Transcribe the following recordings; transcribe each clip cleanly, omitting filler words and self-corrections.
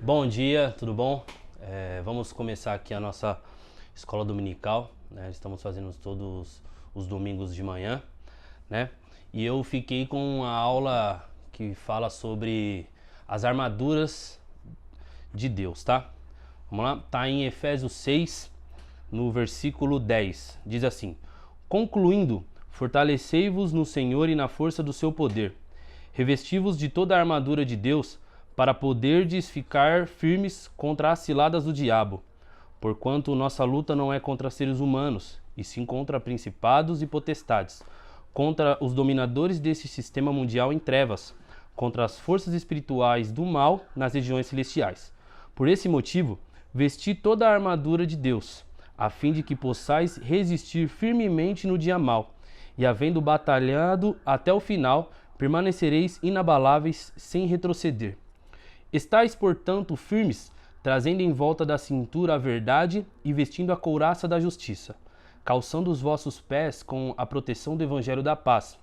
Bom dia, tudo bom? Vamos começar aqui a nossa escola dominical, né? Estamos fazendo todos os domingos de manhã, né? E eu fiquei com uma aula que fala sobre as armaduras de Deus, tá? Vamos lá? Tá em Efésios 6, no versículo 10. Diz assim: Concluindo, fortalecei-vos no Senhor e na força do seu poder. Revesti-vos de toda a armadura de Deus, para poderdes ficar firmes contra as ciladas do diabo. Porquanto nossa luta não é contra seres humanos, e sim contra principados e potestades, contra os dominadores desse sistema mundial em trevas, contra as forças espirituais do mal nas regiões celestiais. Por esse motivo, vesti toda a armadura de Deus, a fim de que possais resistir firmemente no dia mau, e havendo batalhado até o final, permanecereis inabaláveis sem retroceder. Estais, portanto, firmes, trazendo em volta da cintura a verdade e vestindo a couraça da justiça, calçando os vossos pés com a proteção do evangelho da paz,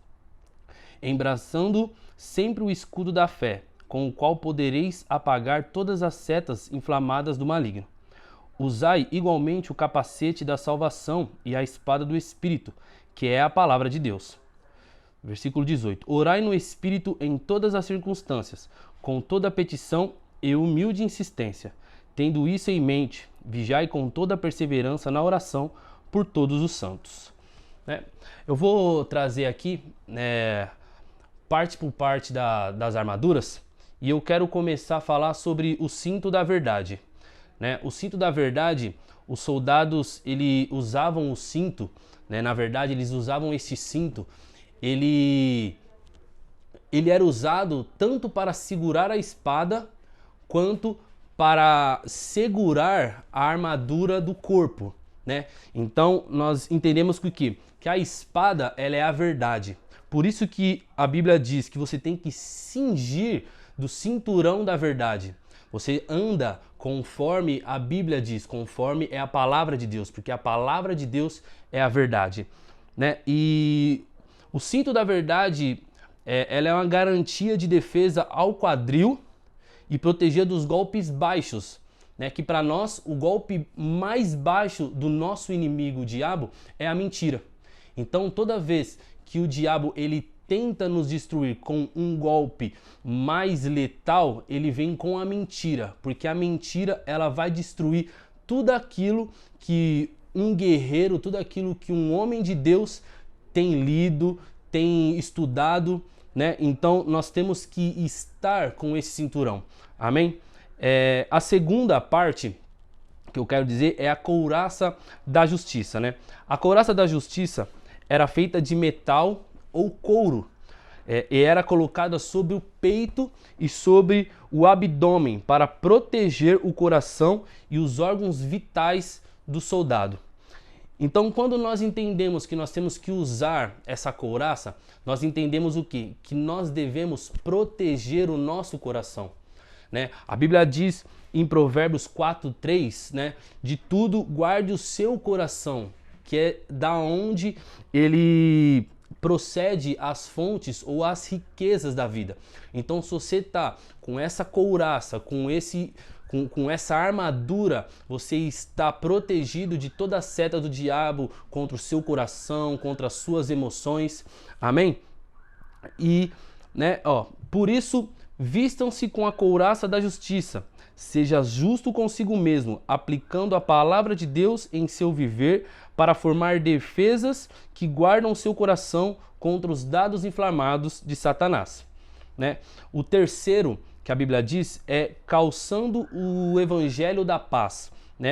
embraçando sempre o escudo da fé, com o qual podereis apagar todas as setas inflamadas do maligno. Usai igualmente o capacete da salvação e a espada do Espírito, que é a palavra de Deus. Versículo 18. Orai no Espírito em todas as circunstâncias, com toda petição e humilde insistência. Tendo isso em mente, vigiai com toda perseverança na oração por todos os santos. Eu vou trazer aqui, parte por parte das armaduras, e eu quero começar a falar sobre o cinto da verdade. O cinto da verdade, os soldados usavam o cinto, na verdade eles usavam esse cinto, ele era usado tanto para segurar a espada quanto para segurar a armadura do corpo, Então nós entendemos que a espada, ela é a verdade. Por isso que a Bíblia diz que você tem que cingir do cinturão da verdade. Você anda conforme a Bíblia diz, conforme é a palavra de Deus, porque a palavra de Deus é a verdade, E o cinto da verdade, ela é uma garantia de defesa ao quadril e proteger dos golpes baixos, Que para nós, o golpe mais baixo do nosso inimigo, o diabo, é a mentira. Então, toda vez que o diabo ele tenta nos destruir com um golpe mais letal, ele vem com a mentira, porque a mentira ela vai destruir tudo aquilo que um guerreiro, tudo aquilo que um homem de Deus tem lido, tem estudado, Então nós temos que estar com esse cinturão, amém? A segunda parte que eu quero dizer é a couraça da justiça, A couraça da justiça era feita de metal ou couro, e era colocada sobre o peito e sobre o abdômen para proteger o coração e os órgãos vitais do soldado. Então, quando nós entendemos que nós temos que usar essa couraça, nós entendemos o quê? Que nós devemos proteger o nosso coração, A Bíblia diz em Provérbios 4:3, de tudo guarde o seu coração, que é da onde ele procede as fontes ou as riquezas da vida. Então, se você está com essa couraça, com essa armadura, você está protegido de toda a seta do diabo contra o seu coração, contra as suas emoções. Amém? E, por isso, vistam-se com a couraça da justiça. Seja justo consigo mesmo, aplicando a palavra de Deus em seu viver para formar defesas que guardam seu coração contra os dados inflamados de Satanás. O terceiro que a Bíblia diz é calçando o evangelho da paz.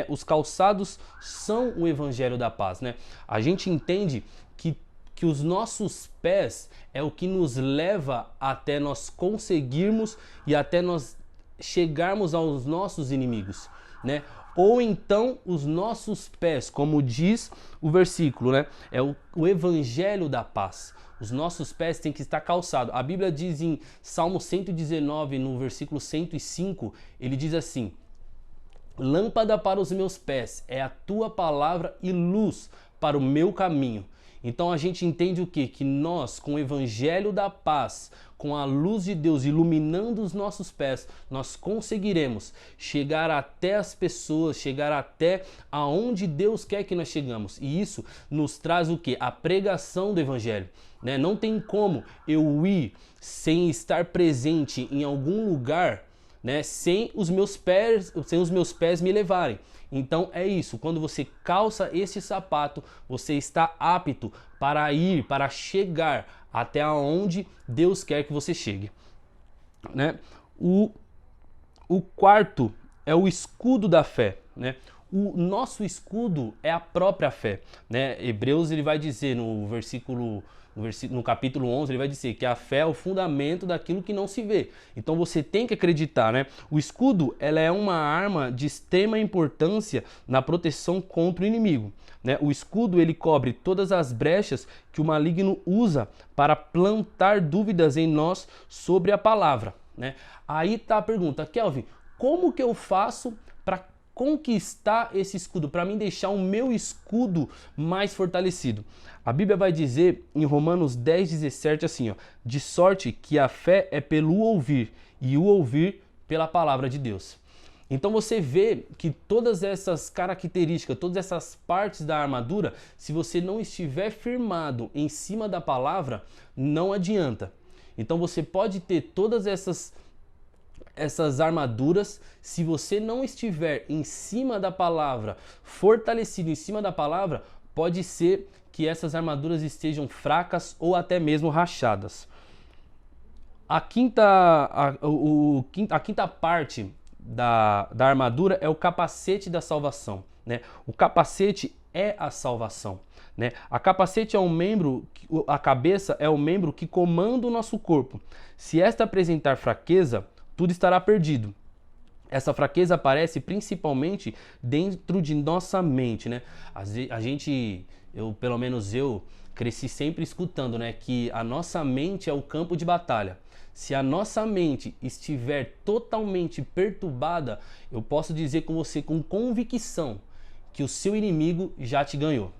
Os calçados são o evangelho da paz. A gente entende que os nossos pés é o que nos leva até nós conseguirmos e até nós chegarmos aos nossos inimigos, Ou então os nossos pés, como diz o versículo, É o evangelho da paz. Os nossos pés têm que estar calçados. A Bíblia diz em Salmo 119, no versículo 105, ele diz assim: Lâmpada para os meus pés é a tua palavra e luz para o meu caminho. Então a gente entende o quê? Que nós, com o evangelho da paz, com a luz de Deus iluminando os nossos pés, nós conseguiremos chegar até as pessoas, chegar até aonde Deus quer que nós chegamos. E isso nos traz o quê? A pregação do evangelho. Né? Não tem como eu ir sem estar presente em algum lugar, né, sem os meus pés me levarem. Então é isso, quando você calça esse sapato, você está apto para ir, para chegar até onde Deus quer que você chegue. Né? O quarto é o escudo da fé. Né? O nosso escudo é a própria fé. Né? Hebreus ele vai dizer no capítulo 11, ele vai dizer que a fé é o fundamento daquilo que não se vê. Então você tem que acreditar, né? O escudo, ela é uma arma de extrema importância na proteção contra o inimigo, né? O escudo, ele cobre todas as brechas que o maligno usa para plantar dúvidas em nós sobre a palavra, né? Aí tá a pergunta, Kelvin, como que eu faço para conquistar esse escudo, para mim deixar o meu escudo mais fortalecido? A Bíblia vai dizer em Romanos 10:17 assim, ó, de sorte que a fé é pelo ouvir e o ouvir pela palavra de Deus. Então você vê que todas essas características, todas essas partes da armadura, se você não estiver firmado em cima da palavra, não adianta. Então você pode ter todas essas armaduras, se você não estiver em cima da palavra, fortalecido em cima da palavra, pode ser que essas armaduras estejam fracas ou até mesmo rachadas. A quinta parte da armadura é o capacete da salvação, né? O capacete é a salvação, né? A capacete é a cabeça é o membro que comanda o nosso corpo. Se esta apresentar fraqueza, tudo estará perdido. Essa fraqueza aparece principalmente dentro de nossa mente, né? Pelo menos eu cresci sempre escutando, né, que a nossa mente é o campo de batalha. Se a nossa mente estiver totalmente perturbada, eu posso dizer com você com convicção que o seu inimigo já te ganhou.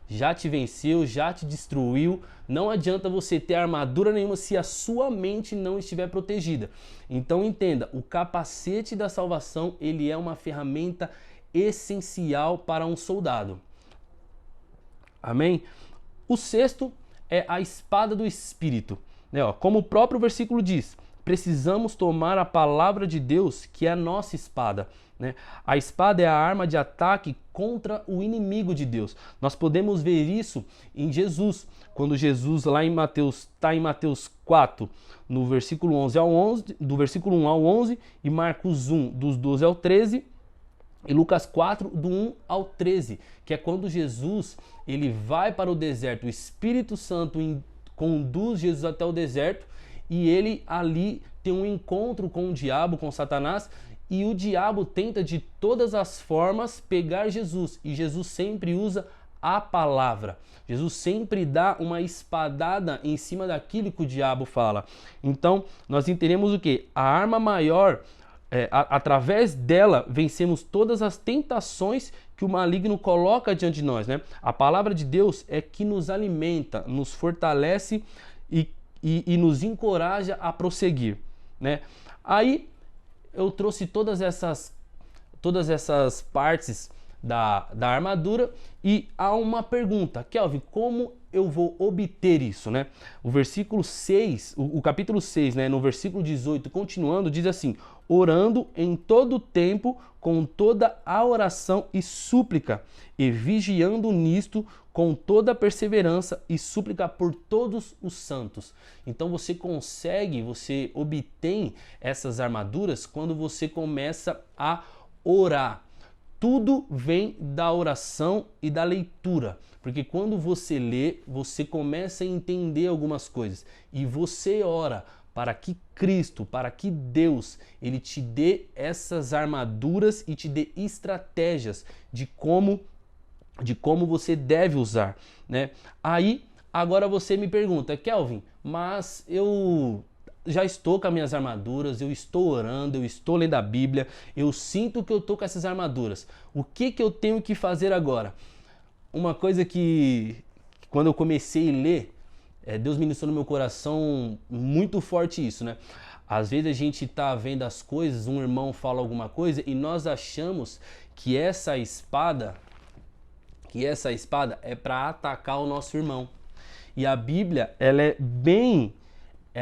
Já te venceu, já te destruiu. Não adianta você ter armadura nenhuma se a sua mente não estiver protegida. Então entenda, o capacete da salvação, ele é uma ferramenta essencial para um soldado. Amém? O sexto é a espada do Espírito. Né? Como o próprio versículo diz, precisamos tomar a palavra de Deus, que é a nossa espada. Né? A espada é a arma de ataque contra o inimigo de Deus. Nós podemos ver isso em Jesus, quando Jesus lá em Mateus 4, no versículo 11 ao 11, do versículo 1 ao 11, e Marcos 1, dos 12 ao 13, e Lucas 4, do 1 ao 13, que é quando Jesus ele vai para o deserto, o Espírito Santo conduz Jesus até o deserto, e ele ali tem um encontro com o diabo, com Satanás, e o diabo tenta de todas as formas pegar Jesus, e Jesus sempre usa a palavra. Jesus sempre dá uma espadada em cima daquilo que o diabo fala. Então, nós entendemos o quê? A arma maior, através dela, vencemos todas as tentações que o maligno coloca diante de nós, né? A palavra de Deus é que nos alimenta, nos fortalece e nos encoraja a prosseguir, né? Aí eu trouxe todas essas partes da armadura, e há uma pergunta, Kelvin, como eu vou obter isso, né? O versículo 6, o capítulo 6, né, no versículo 18, continuando, diz assim: orando em todo tempo com toda a oração e súplica, e vigiando nisto com toda perseverança e súplica por todos os santos. Então você obtém essas armaduras quando você começa a orar. Tudo vem da oração e da leitura, porque quando você lê, você começa a entender algumas coisas, e você ora para que Cristo, para que Deus, ele te dê essas armaduras e te dê estratégias de como você deve usar, né? Aí, agora você me pergunta, Kelvin, mas eu já estou com as minhas armaduras, eu estou orando, eu estou lendo a Bíblia, eu sinto que eu estou com essas armaduras. O que eu tenho que fazer agora? Uma coisa que quando eu comecei a ler, Deus ministrou no meu coração muito forte isso, né? Às vezes a gente tá vendo as coisas, um irmão fala alguma coisa e nós achamos que essa espada é para atacar o nosso irmão. E a Bíblia,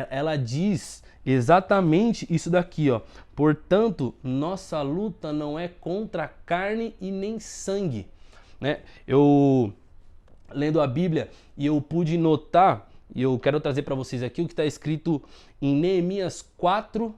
ela diz exatamente isso daqui, ó. Portanto, nossa luta não é contra carne e nem sangue, né? Eu lendo a Bíblia e eu pude notar, e eu quero trazer para vocês aqui o que está escrito em Neemias 4,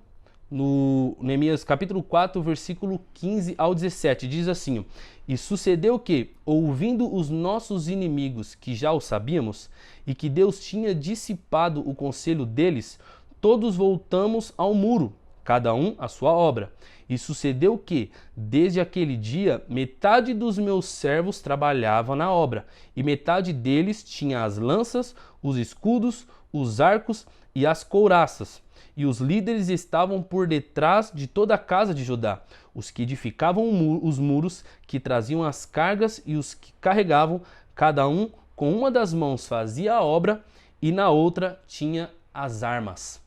no Neemias capítulo 4, versículo 15 ao 17, diz assim, ó, e sucedeu que, ouvindo os nossos inimigos, que já o sabíamos, e que Deus tinha dissipado o conselho deles, todos voltamos ao muro, cada um a sua obra. E sucedeu que, desde aquele dia, metade dos meus servos trabalhava na obra, e metade deles tinha as lanças, os escudos, os arcos e as couraças. E os líderes estavam por detrás de toda a casa de Judá, os que edificavam os muros, que traziam as cargas e os que carregavam, cada um com uma das mãos fazia a obra e na outra tinha as armas.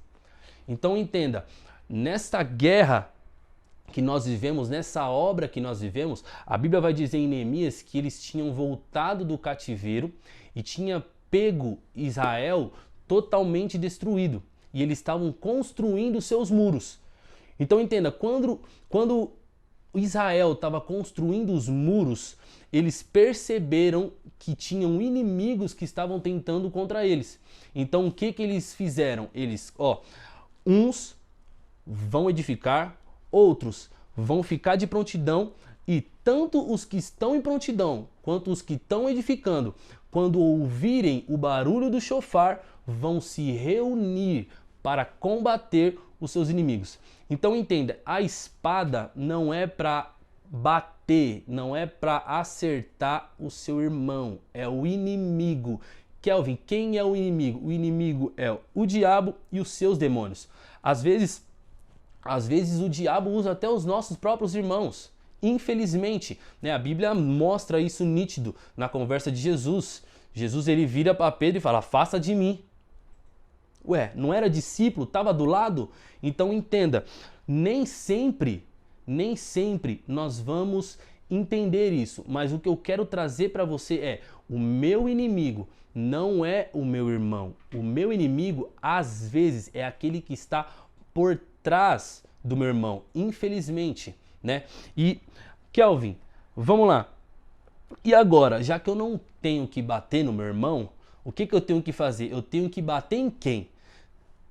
Então entenda, nesta guerra que nós vivemos, nessa obra que nós vivemos, a Bíblia vai dizer em Neemias que eles tinham voltado do cativeiro e tinha pego Israel totalmente destruído. E eles estavam construindo seus muros. Então entenda, quando Israel estava construindo os muros, eles perceberam que tinham inimigos que estavam tentando contra eles. Então o que eles fizeram? Eles, uns vão edificar, outros vão ficar de prontidão, e tanto os que estão em prontidão quanto os que estão edificando, quando ouvirem o barulho do chofar, vão se reunir para combater os seus inimigos. Então entenda, a espada não é para bater, não é para acertar o seu irmão, é o inimigo. Kelvin, quem é o inimigo? O inimigo é o diabo e os seus demônios. Às vezes o diabo usa até os nossos próprios irmãos. Infelizmente, né? A Bíblia mostra isso nítido na conversa de Jesus. Jesus ele vira para Pedro e fala: afasta de mim. Ué, não era discípulo, estava do lado? Então entenda, nem sempre nós vamos entender isso. Mas o que eu quero trazer para você é: o meu inimigo não é o meu irmão. O meu inimigo, às vezes, é aquele que está por trás do meu irmão, infelizmente, né? E, Kelvin, vamos lá. E agora, já que eu não tenho que bater no meu irmão, o que eu tenho que fazer? Eu tenho que bater em quem?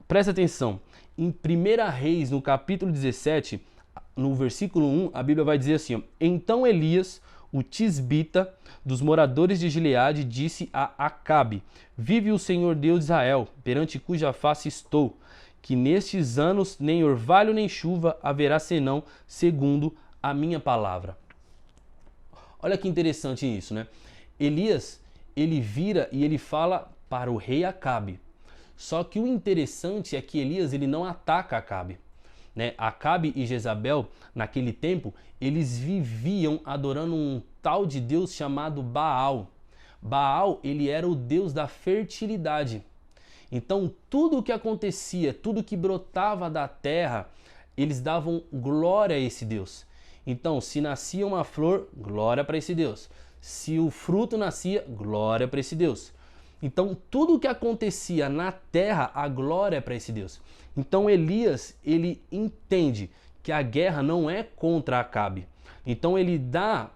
Presta atenção. Em 1 Reis, no capítulo 17, no versículo 1, a Bíblia vai dizer assim, ó, então Elias, o tisbita, dos moradores de Gileade, disse a Acabe: vive o Senhor Deus de Israel, perante cuja face estou, que nestes anos nem orvalho nem chuva haverá senão segundo a minha palavra. Olha que interessante isso, né? Elias, ele vira e ele fala para o rei Acabe. Só que o interessante é que Elias ele não ataca Acabe, né? Acabe e Jezabel, naquele tempo, eles viviam adorando um tal de Deus chamado Baal. Baal, ele era o Deus da fertilidade. Então, tudo o que acontecia, tudo que brotava da terra, eles davam glória a esse Deus. Então, se nascia uma flor, glória para esse Deus. Se o fruto nascia, glória para esse Deus. Então, tudo o que acontecia na terra, a glória é para esse Deus. Então, Elias, ele entende que a guerra não é contra Acabe. Então, ele dá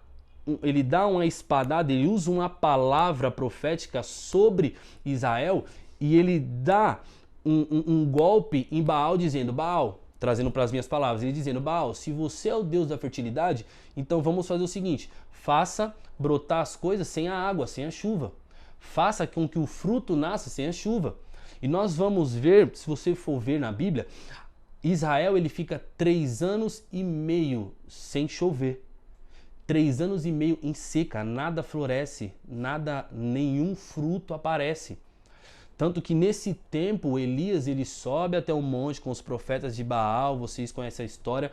uma espadada, ele usa uma palavra profética sobre Israel e ele dá um golpe em Baal, dizendo: Baal, trazendo para as minhas palavras, ele dizendo: Baal, se você é o Deus da fertilidade, então vamos fazer o seguinte: faça brotar as coisas sem a água, sem a chuva. Faça com que o fruto nasça sem a chuva. E nós vamos ver, se você for ver na Bíblia, Israel ele fica 3 anos e meio sem chover. 3 anos e meio em seca, nada floresce, nenhum fruto aparece. Tanto que nesse tempo Elias ele sobe até o monte com os profetas de Baal, vocês conhecem a história,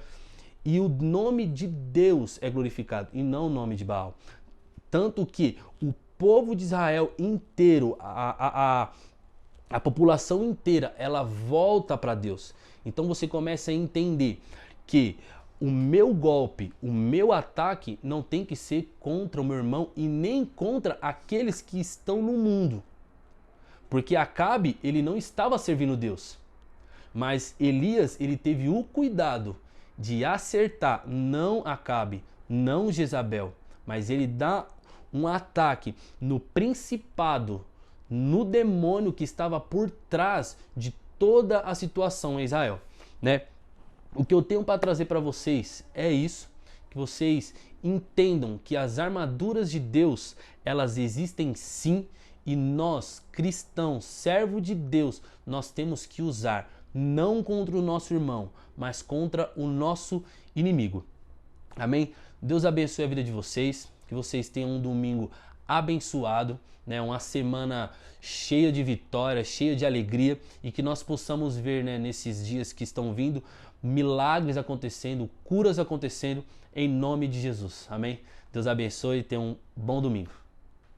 e o nome de Deus é glorificado e não o nome de Baal. Tanto que o povo de Israel inteiro, a população inteira, ela volta para Deus. Então você começa a entender que o meu golpe, o meu ataque não tem que ser contra o meu irmão e nem contra aqueles que estão no mundo. Porque Acabe, ele não estava servindo Deus. Mas Elias, ele teve o cuidado de acertar não Acabe, não Jezabel, mas ele dá um ataque no principado, no demônio que estava por trás de toda a situação em Israel, né? O que eu tenho para trazer para vocês é isso, que vocês entendam que as armaduras de Deus, elas existem sim, e nós, cristãos, servos de Deus, nós temos que usar não contra o nosso irmão, mas contra o nosso inimigo. Amém? Deus abençoe a vida de vocês, que vocês tenham um domingo abençoado, né? Uma semana cheia de vitória, cheia de alegria, e que nós possamos ver, né, nesses dias que estão vindo, milagres acontecendo, curas acontecendo, em nome de Jesus. Amém? Deus abençoe e tenha um bom domingo.